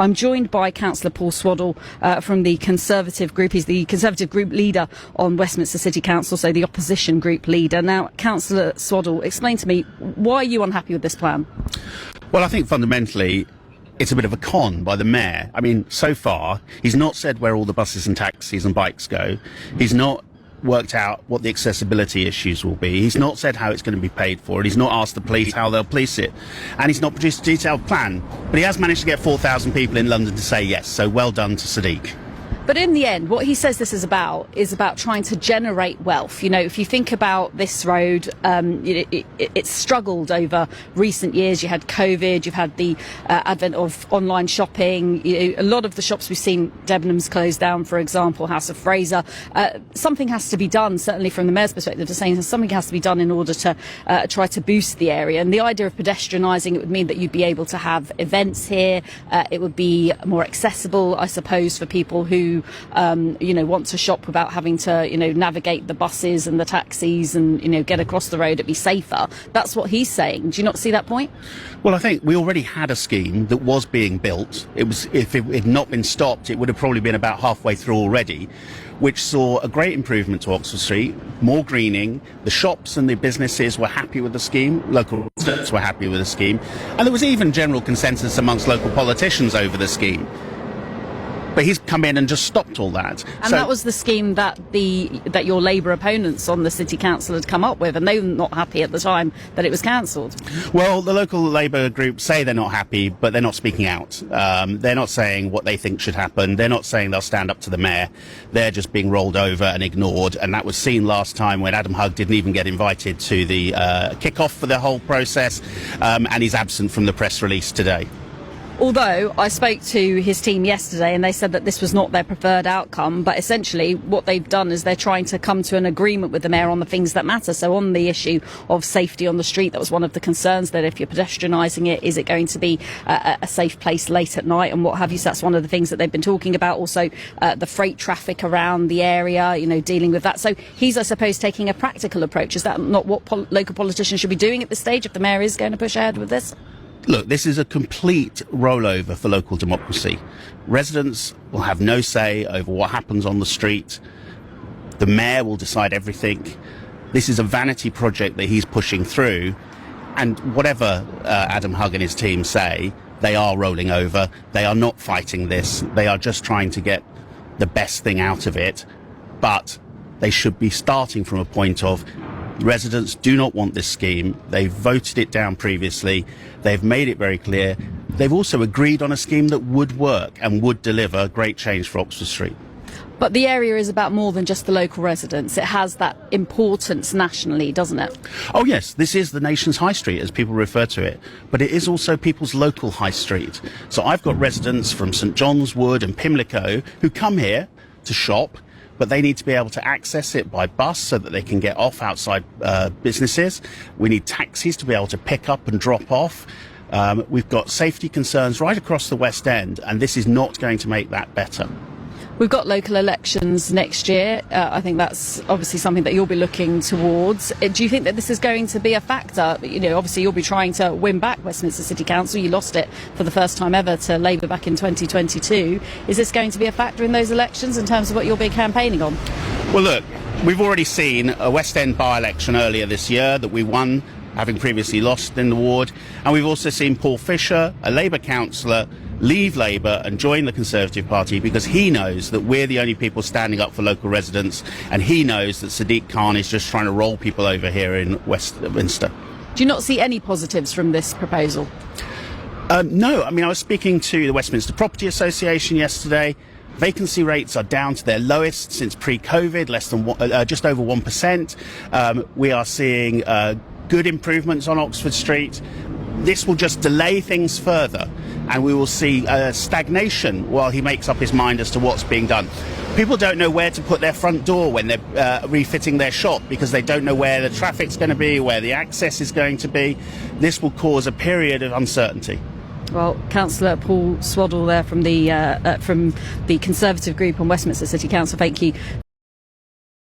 I'm joined by Councillor Paul Swaddle from the Conservative group. He's the Conservative group leader on Westminster City Council, so the opposition group leader. Now, Councillor Swaddle, explain to me, why are you unhappy with this plan? Well, I think fundamentally it's a bit of a con by the mayor. I mean, so far, he's not said where all the buses and taxis and bikes go. He's not worked out what the accessibility issues will be. He's not said how it's going to be paid for, and he's not asked the police how they'll police it. And he's not produced a detailed plan. But he has managed to get 4,000 people in London to say yes, so well done to Sadiq. But in the end, what he says this is about trying to generate wealth. You know, if you think about this road, it's struggled over recent years. You had COVID, you've had the advent of online shopping. A lot of the shops we've seen, Debenhams closed down, for example, House of Fraser. Something has to be done, certainly from the mayor's perspective, to saying something has to be done in order to try to boost the area. And the idea of pedestrianising, it would mean that you'd be able to have events here. It would be more accessible, I suppose, for people who want to shop without having to, navigate the buses and the taxis and, get across the road. It'd be safer. That's what he's saying. Do you not see that point? Well, I think we already had a scheme that was being built. If it had not been stopped, it would have probably been about halfway through already, which saw a great improvement to Oxford Street, more greening. The shops and the businesses were happy with the scheme. Local residents were happy with the scheme. And there was even general consensus amongst local politicians over the scheme. But he's come in and just stopped all that. And that was the scheme that your Labour opponents on the City Council had come up with, and they were not happy at the time that it was cancelled. Well, the local Labour group say they're not happy, but they're not speaking out. They're not saying what they think should happen. They're not saying they'll stand up to the mayor. They're just being rolled over and ignored. And that was seen last time when Adam Hugg didn't even get invited to the kick-off for the whole process, and he's absent from the press release today. Although I spoke to his team yesterday and they said that this was not their preferred outcome, but essentially what they've done is they're trying to come to an agreement with the mayor on the things that matter. So on the issue of safety on the street, that was one of the concerns, that if you're pedestrianising it, is it going to be a safe place late at night and what have you. So that's one of the things that they've been talking about. Also the freight traffic around the area, dealing with that. So he's, I suppose, taking a practical approach. Is that not what local politicians should be doing at this stage if the mayor is going to push ahead with this? Look, this is a complete rollover for local democracy. Residents will have no say over what happens on the street. The mayor will decide everything. This is a vanity project that he's pushing through. And whatever Adam Hugg and his team say, they are rolling over. They are not fighting this. They are just trying to get the best thing out of it. But they should be starting from a point of residents do not want this scheme. They've voted it down previously. They've made it very clear. They've also agreed on a scheme that would work and would deliver great change for Oxford Street. But the area is about more than just the local residents. It has that importance nationally, doesn't it? Oh yes, this is the nation's high street, as people refer to it. But it is also people's local high street. So I've got residents from St John's Wood and Pimlico who come here to shop, but they need to be able to access it by bus so that they can get off outside businesses. We need taxis to be able to pick up and drop off. We've got safety concerns right across the West End, and this is not going to make that better. We've got local elections next year. I think that's obviously something that you'll be looking towards. Do you think that this is going to be a factor? Obviously you'll be trying to win back Westminster City Council. You lost it for the first time ever to Labour back in 2022. Is this going to be a factor in those elections in terms of what you'll be campaigning on? Well, look, we've already seen a West End by-election earlier this year that we won, having previously lost in the ward. And we've also seen Paul Fisher, a Labour councillor, leave Labour and join the Conservative Party because he knows that we're the only people standing up for local residents, and he knows that Sadiq Khan is just trying to roll people over here in Westminster. Do you not see any positives from this proposal? No, I mean, I was speaking to the Westminster Property Association yesterday. Vacancy rates are down to their lowest since pre-COVID, just over 1%. We are seeing good improvements on Oxford Street. This will just delay things further, and we will see stagnation while he makes up his mind as to what's being done. People don't know where to put their front door when they're refitting their shop because they don't know where the traffic's going to be, where the access is going to be. This will cause a period of uncertainty. Well, Councillor Paul Swaddle there from the Conservative group on Westminster City Council, thank you